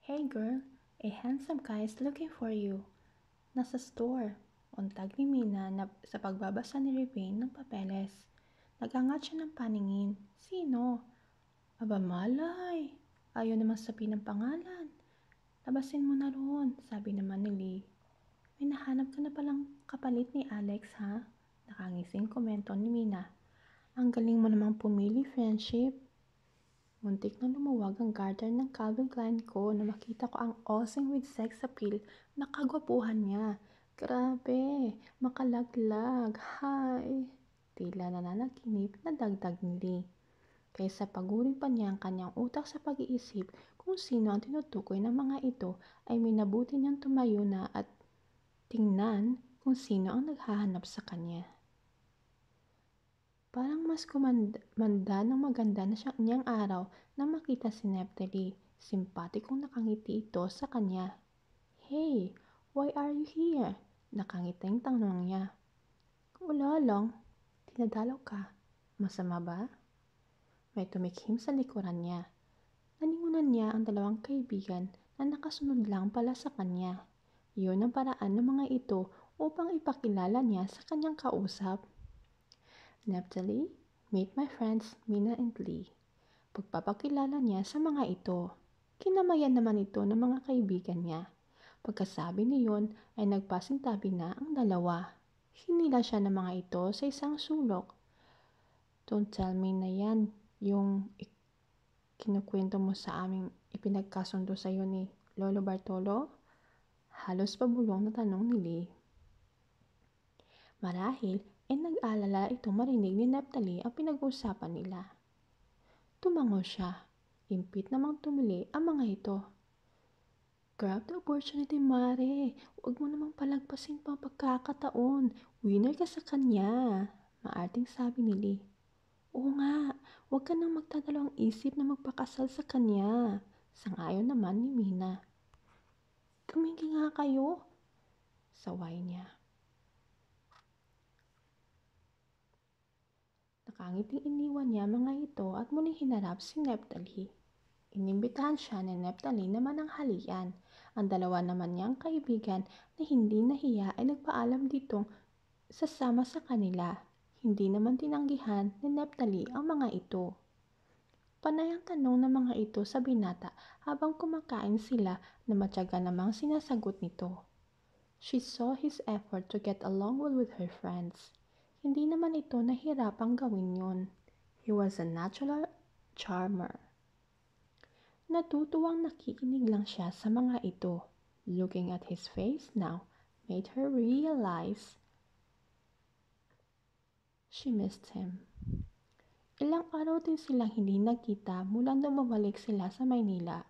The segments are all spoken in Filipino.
Hey girl, a handsome guy is looking for you. Nasa store. Untag ni Mina na sa pagbabasa ni Ravine ng papeles. Nagangat siya ng paningin. Sino? Aba malay. Ayaw naman sabihin ng pangalan. Labasin mo na roon, sabi naman ni Lee. May nahanap ka na palang kapalit ni Alex, ha? Nakangising komento ni Mina. Ang galing mo namang pumili, friendship. Muntik na lumuwag ang garter ng Calvin Klein ko na makita ko ang oozing with sex appeal na kagwapuhan niya. Grabe, makalaglag, hi! Tila nananaginip na dagdag ni Lee. Kaysa pagurin pa niya ang kanyang utak sa pag-iisip kung sino ang tinutukoy ng mga ito, ay minabuti niyang tumayo na at tingnan kung sino ang naghahanap sa kanya. Parang mas kumanda ng maganda na niyang araw nang makita si Neftali. Simpatikong nakangiti ito sa kanya. Hey, why are you here? Nakangiting tanong niya. Wala lang. Tinadalaw ka. Masama ba? May tumikhim sa likuran niya. Nalingunan niya ang dalawang kaibigan na nakasunod lang pala sa kanya. Yun ang paraan ng mga ito upang ipakilala niya sa kanyang kausap. Neftali, meet my friends Mina and Lee. Pagpapakilala niya sa mga ito. Kinamayan naman ito ng mga kaibigan niya. Pagkasabi niyon ay nagpasintabi na ang dalawa. Hinila siya ng mga ito sa isang sulok. Don't tell me na yan yung kinukwento mo sa aming ipinagkasundo sa iyo ni Lolo Bartolo? Halos pabulong na tanong ni Lee. Marahil ay nag-alala itong marinig ni Neftali ang pinag-uusapan nila. Tumango siya. Impit namang tumili ang mga ito. Grab the opportunity, Mare. Huwag mo namang palagpasin pang pagkakataon. Winner ka sa kanya. Maarting sabi ni Lee. Oo nga, huwag ka nang magdadalawang isip na magpakasal sa kanya. Sangayon naman ni Mina. Tumingin nga kayo. Saway niya. Nakangiting iniwan niya mga ito at muling hinarap si Neftali. Inimbitahan siya ni Neftali naman ang halian. Ang dalawa naman niyang kaibigan na hindi nahiya ay nagpaalam ditong sasama sa kanila. Hindi naman tinanggihan ni Neftali ang mga ito. Panay ang tanong ng mga ito sa binata habang kumakain sila na matyaga namang sinasagot nito. She saw his effort to get along well with her friends. Hindi naman ito nahirapang gawin yun. He was a natural charmer. Natutuwang nakikinig lang siya sa mga ito. Looking at his face now made her realize she missed him. Ilang araw din silang hindi nagkita mula nung bumalik sila sa Maynila.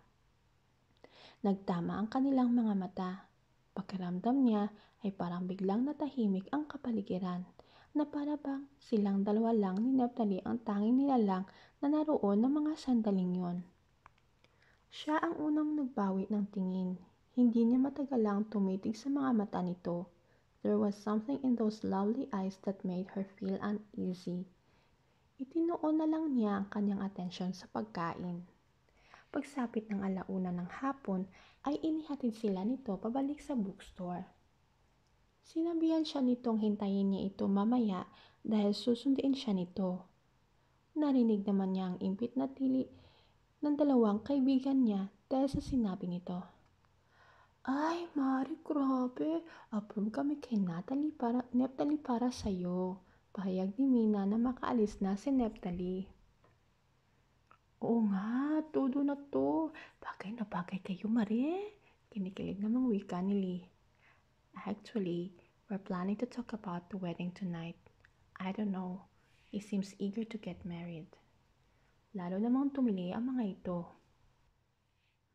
Nagtama ang kanilang mga mata. Pakiramdam niya ay parang biglang natahimik ang kapaligiran, na para bang silang dalawa lang ni Neftali ang tanging nilalang na naroon ng mga sandaling yon. Siya ang unang nagbawi ng tingin. Hindi niya matagalang tumitig sa mga mata nito. There was something in those lovely eyes that made her feel uneasy. Itinuon na lang niya ang kanyang atensyon sa pagkain. Pagsapit ng alauna ng hapon ay inihatid sila nito pabalik sa bookstore. Sinabihan siya nitong hintayin niya ito mamaya dahil susunduin siya nito. Narinig naman niya ang impit na tili ng dalawang kaibigan niya dahil sa sinabi nito. Ay, Mari, grabe. Approve kami kay Neftali para sa'yo. Pahayag ni Mina na makaalis na si Neftali. Oo nga, todo na to. Bagay na bagay kayo, Mari. Kinikilig namang wika ni Lee. Actually, we're planning to talk about the wedding tonight. I don't know. He seems eager to get married. Lalo namang tumili ang mga ito.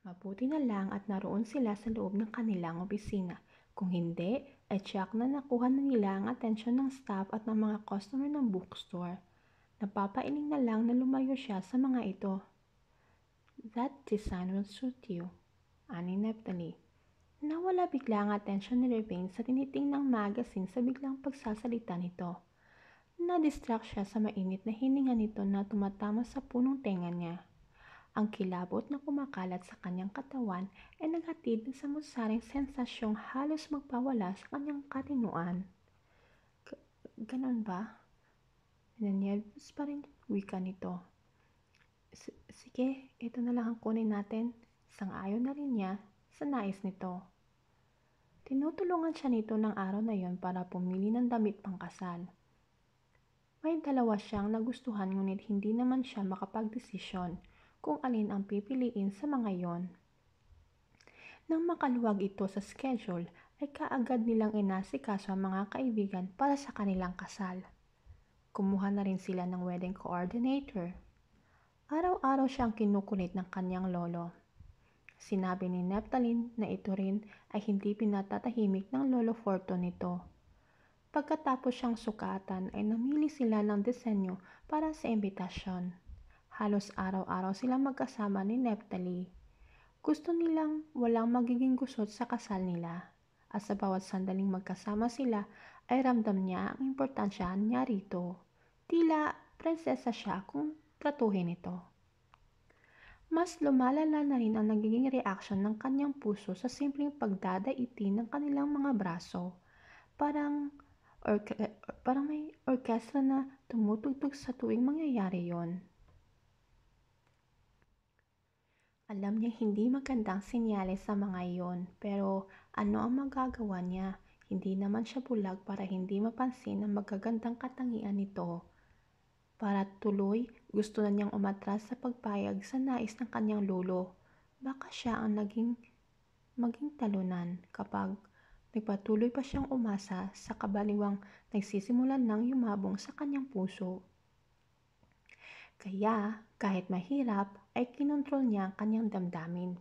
Mabuti na lang at naroon sila sa loob ng kanilang opisina. Kung hindi, ay tiyak na nakuha na nila ang atensyon ng staff at ng mga customer ng bookstore. Napapailing na lang na lumayo siya sa mga ito. That design will suit you, ani Neftali. Nawala bigla ang atensyon ni Ravine sa tinitingnang magazine sa biglang pagsasalita nito. Na-distract siya sa mainit na hininga nito na tumatama sa punong tenga niya. Ang kilabot na kumakalat sa kanyang katawan ay naghatid ng samusaring sensasyong halos magpawala sa kanyang katinoan. Ganon ba? Nanyelbos pa rin wika nito. Sige, ito na lang ang kunin natin. Sang-ayon na rin niya sa nais nito. Tinutulungan siya nito ng araw na yon para pumili ng damit pangkasal. May dalawa siyang nagustuhan ngunit hindi naman siya makapagdesisyon kung alin ang pipiliin sa mga yon. Nang makaluwag ito sa schedule, ay kaagad nilang inasikaso ang mga kaibigan para sa kanilang kasal. Kumuha na rin sila ng wedding coordinator. Araw-araw siyang kinukulit ng kanyang lolo. Sinabi ni Neptaline na ito rin ay hindi pinatatahimik ng Lolo Fortune nito. Pagkatapos siyang sukatan ay namili sila ng disenyo para sa imbitasyon. Halos araw-araw silang magkasama ni Neptali. Gusto nilang walang magiging gusot sa kasal nila. At sa bawat sandaling magkasama sila ay ramdam niya ang importansya niya rito. Tila prinsesa siya kung tratuhin ito. Mas lumalala na rin ang nagiging reaksyon ng kanyang puso sa simpleng pagdadaiti ng kanilang mga braso. Parang may orkestra na tumutugtog sa tuwing mangyayari yon. Alam niya hindi magandang senyales sa mga iyon, pero ano ang magagawa niya? Hindi naman siya bulag para hindi mapansin ang magagandang katangian nito. Para tuloy, gusto na niyang umatras sa pagpayag sa nais ng kanyang lolo. Baka siya ang maging talunan kapag nagpatuloy pa siyang umasa sa kabaliwang nagsisimulan ng yumabong sa kanyang puso. Kaya, kahit mahirap, ay kinontrol niya ang kanyang damdamin.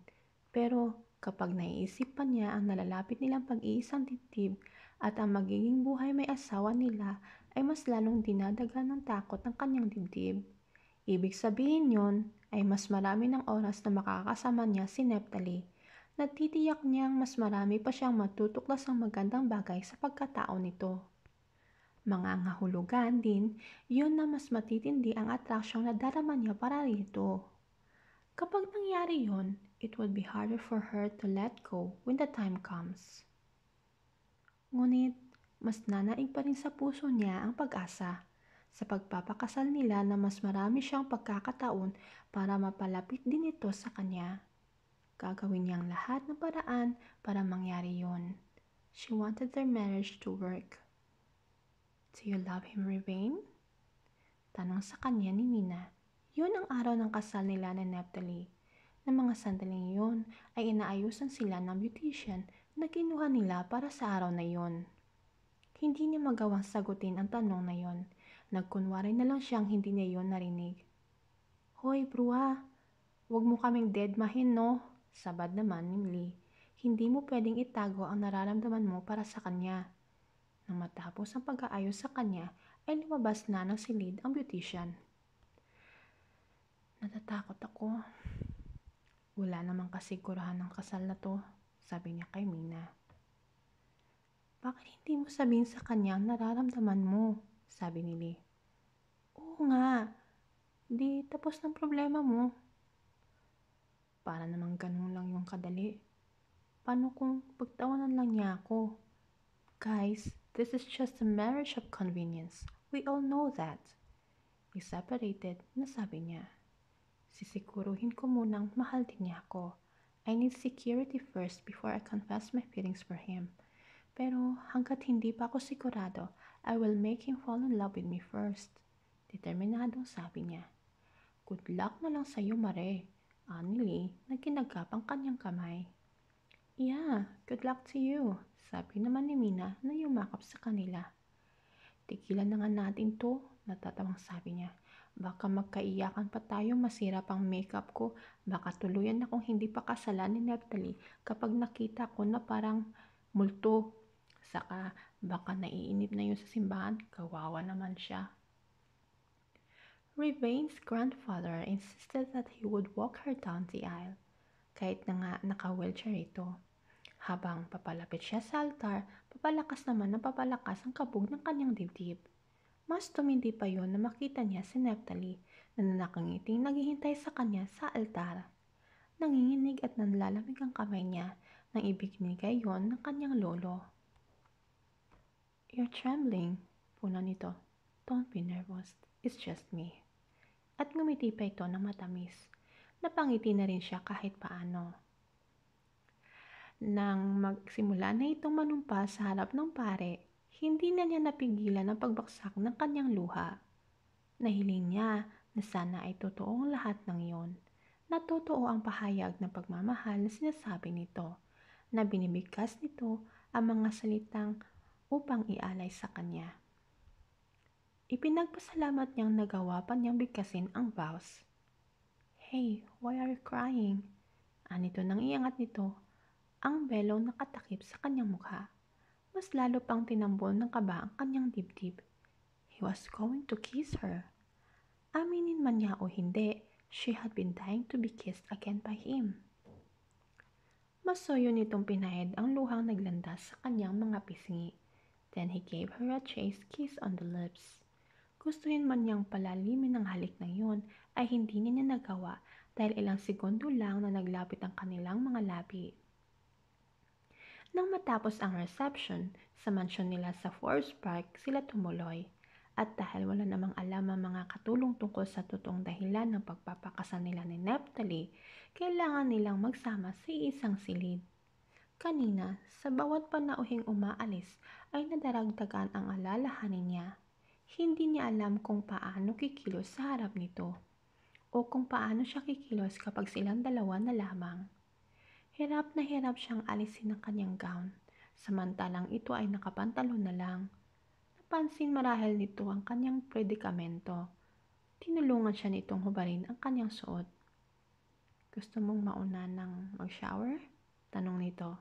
Pero kapag naiisip pa niya ang nalalapit nilang pag-iisang dibdib at ang magiging buhay may asawa nila, ay mas lalong dinadagan ng takot ang kanyang dibdib. Ibig sabihin yon ay mas marami ng oras na makakasama niya si Neptali. Natitiyak niyang mas marami pa siyang matutuklasang magandang bagay sa pagkatao nito. Mga ngahulugan din, yun na mas matitindi ang atraksyong nadarama niya para rito. Kapag nangyari yon, it would be harder for her to let go when the time comes. Ngunit, mas nanaig pa rin sa puso niya ang pag-asa sa pagpapakasal nila na mas marami siyang pagkakataon para mapalapit din ito sa kanya. Gagawin niyang lahat ng paraan para mangyari yon. She wanted their marriage to work. Do you love him, Rivain? Tanong sa kanya ni Mina. Yun ang araw ng kasal nila ni Neptali. Na mga sandaling yun ay inaayusan sila ng beautician na kinuha nila para sa araw na yon. Hindi niya magawang sagutin ang tanong na yon. Nagkunwari na lang siyang hindi niya yon narinig. Hoy, Brua, wag mo kaming deadmahin, no? Sabad naman ni Lee. Hindi mo pwedeng itago ang nararamdaman mo para sa kanya. Nang matapos ang pag-aayos sa kanya, ay lumabas na ng silid ang beautician. Natatakot ako. Wala namang kasigurahan ng kasal na to, sabi niya kay Mina. Bakit hindi mo sabihin sa kanya ang nararamdaman mo? Sabi ni Lee. Oo nga, di tapos ng problema mo. Para namang ganun lang yung kadali. Paano kung pagtawanan lang niya ako? Guys, this is just a marriage of convenience. We all know that. Exasperated na sabi niya. Sisiguruhin ko munang mahal din niya ako. I need security first before I confess my feelings for him. Pero hanggat hindi pa ako sigurado, I will make him fall in love with me first. Determinadong sabi niya. Good luck na lang sa'yo, Mare. Anili na ginagap ang kanyang kamay. Yeah, good luck to you, sabi naman ni Mina na yumakap sa kanila. Tigilan na nga natin to, natatawang sabi niya. Baka magkaiyakan pa tayo, masira pang makeup ko. Baka tuluyan akong hindi pa kasalan ni Neptali kapag nakita ko na parang multo. Saka baka naiinip na yun sa simbahan, kawawa naman siya. Rivain's grandfather insisted that he would walk her down the aisle, kahit na nga naka-wheelchair ito. Habang papalapit siya sa altar, papalakas naman ng papalakas ang kabog ng kanyang dibdib. Mas tumindi pa yon na makita niya si Neptali. na nakangiting naghihintay sa kanya sa altar. Nanginginig at nanlalamig ang kamay niya nang ibinigay yon ng kanyang lolo. "You're trembling," puna nito. "Don't be nervous, it's just me." At ngumiti pa ito ng matamis. Napangiti na rin siya kahit paano. Nang magsimula na itong manumpa sa harap ng pare, hindi na niya napigilan ang pagbaksak ng kanyang luha. Nahiling niya na sana ay totoo ang lahat ng iyon, na totoo ang pahayag ng pagmamahal na sinasabi nito, na binibigkas nito ang mga salitang upang ialay sa kanya. Ipinagpasalamat niyang nagawa pa niyang bigkasin ang vows. "Hey, why are you crying?" Anito nang iangat nito ang belong nakatakip sa kanyang mukha. Mas lalo pang tinambol ng kaba ang kanyang dibdib. He was going to kiss her. Aminin man niya o hindi, she had been dying to be kissed again by him. Masoyo nitong pinahid ang luhang naglandas sa kanyang mga pisngi. Then he gave her a chaste kiss on the lips. Gustuhin man niyang palalimin ang halik na yun, ay hindi niya nagawa dahil ilang segundo lang na naglapit ang kanilang mga labi. Nang matapos ang reception sa mansyon nila sa Forest Park, sila tumuloy. At dahil wala namang alam ang mga katulong tungkol sa totoong dahilan ng pagpapakasal nila ni Neftali, kailangan nilang magsama sa isang silid. Kanina, sa bawat panauhing umaalis ay nadaragdagan ang alalahanin niya. Hindi niya alam kung paano kikilos sa harap nito o kung paano siya kikilos kapag silang dalawa na lamang. Hirap na hirap siyang alisin ang kanyang gown, samantalang ito ay nakapantalon na lang. Napansin marahil nito ang kanyang predikamento. Tinulungan siya nitong hubarin ang kanyang suot. "Gusto mong mauna ng mag-shower?" tanong nito.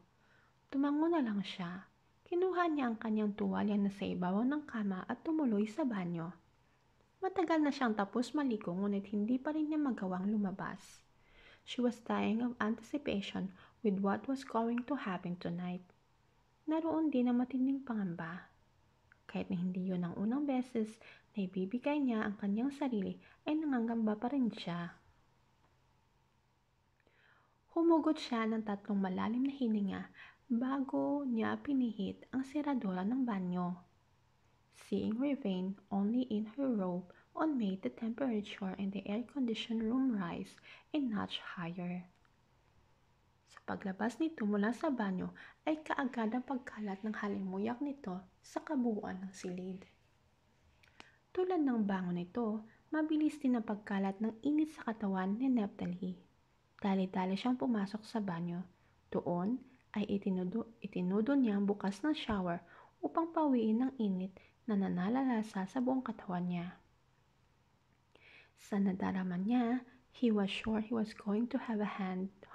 Tumango na lang siya. Kinuha niya ang kanyang tuwalya na sa ibabaw ng kama at tumuloy sa banyo. Matagal na siyang tapos maligo ngunit hindi pa rin niya magawang lumabas. She was dying of anticipation with what was going to happen tonight. Naroon din ang matinding pangamba. Kahit na hindi yun ang unang beses na ibibigay niya ang kanyang sarili, ay nangangamba pa rin siya. Humugot siya ng 3 malalim na hininga bago niya pinihit ang seradora ng banyo. Seeing Ravine only in her robe on made the temperature in the air-conditioned room rise a notch higher. Sa paglabas nito mula sa banyo ay kaagad ang pagkalat ng halimuyak nito sa kabuuan ng silid. Tulad ng bangon nito, mabilis din ang pagkalat ng init sa katawan ni Neftali. Dali-dali siyang pumasok sa banyo. Doon ay itinudo niyang bukas ng shower upang pawiin ang init na nanlalasa sa buong katawan niya. Sa nadarama niya, he was sure he was going to have a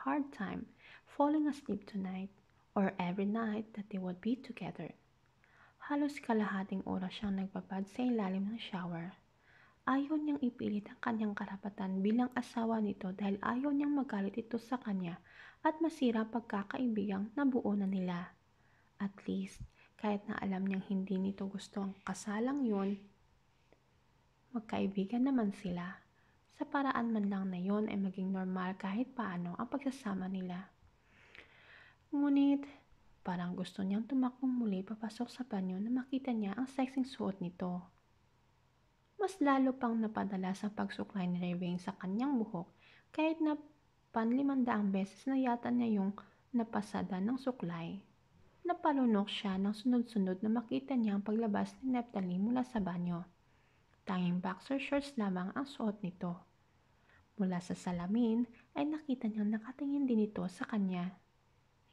hard time falling asleep tonight or every night that they would be together. Halos kalahating oras siyang nagbabad sa ilalim ng shower. Ayaw niyang ipilit ang kanyang karapatan bilang asawa nito dahil ayaw niyang magalit ito sa kanya at masira ang pagkakaibigang nabuo na nila. At least, kahit na alam niyang hindi nito gusto ang kasalang yun, magkaibigan naman sila. Sa paraan man lang na yun ay maging normal kahit paano ang pagsasama nila. Ngunit, parang gusto niyang tumakbong muli papasok sa banyo na makita niya ang sexing suot nito. Mas lalo pang napadalas ang pagsuklay ni Ravine sa kanyang buhok kahit na 500 beses na yata niya yung napasada ng suklay. Napalunok siya ng sunod-sunod na makita niya ang paglabas ni Neftali mula sa banyo. Tanging boxer shorts lamang ang suot nito. Mula sa salamin ay nakita niyang nakatingin din ito sa kanya.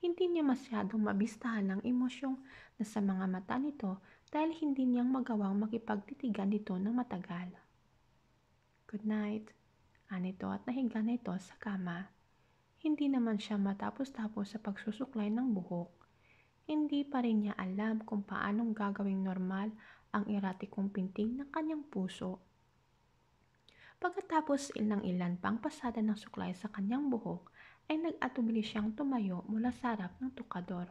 Hindi niya masyadong mabistahan ang emosyong nasa mga mata nito dahil hindi niyang magawang makipagtitigan nito ng matagal. "Good night," anito at nahiga na ito sa kama. Hindi naman siya matapos-tapos sa pagsusuklay ng buhok. Hindi pa rin niya alam kung paanong gagawing normal ang eratikong pinting ng kanyang puso. Pagkatapos ng ilan pang pasada ng suklay sa kanyang buhok, ay nag-atubili siyang tumayo mula sa harap ng tukador.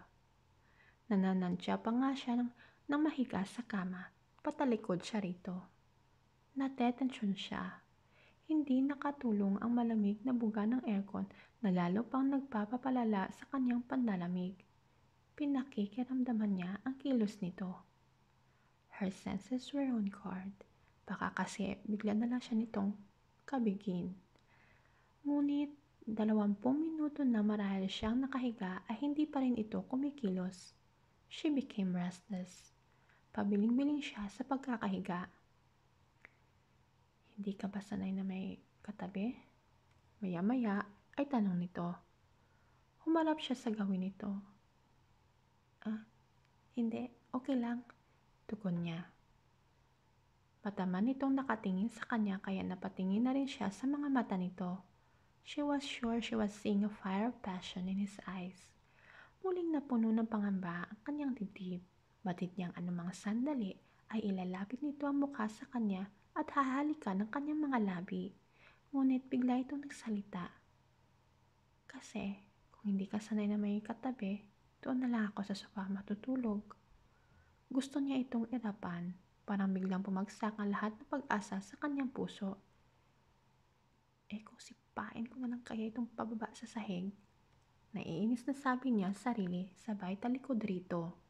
Nananantya pa nga siya nang mahiga sa kama. Patalikod siya rito. Natetensyon siya. Hindi nakatulong ang malamig na buga ng aircon na lalo pang nagpapapalala sa kanyang panlalamig. Pinakikiramdaman niya ang kilos nito. Her senses were on guard. Baka kasi bigla na lang siya nitong kabigin. Ngunit 20 minuto na marahil siyang nakahiga ay hindi pa rin ito kumikilos. She became restless. Pabiling-biling siya sa pagkakahiga. Hindi ka ba sanay na may katabi? Maya-maya ay tanong nito. Humarap siya sa gawin nito. Hindi, okay lang, tugon niya. Mataman nitong nakatingin sa kanya kaya napatingin na rin siya sa mga mata nito. She was sure she was seeing a fire of passion in his eyes. Muling napuno ng pangamba ang kanyang dibdib. Batid niyang anumang sandali ay ilalapit nito ang mukha sa kanya at hahalikan ng kanyang mga labi. Ngunit bigla itong nagsalita. Kasi kung hindi ka sanay na may katabi, doon na lang ako sa sofa matutulog. Gusto niya itong irapan. Parang biglang bumagsak ang lahat ng pag-asa sa kanyang puso. Kung sipain ko na lang kaya itong pababa sa sahig. Naiinis na sabi niya sa sarili sabay talikod rito.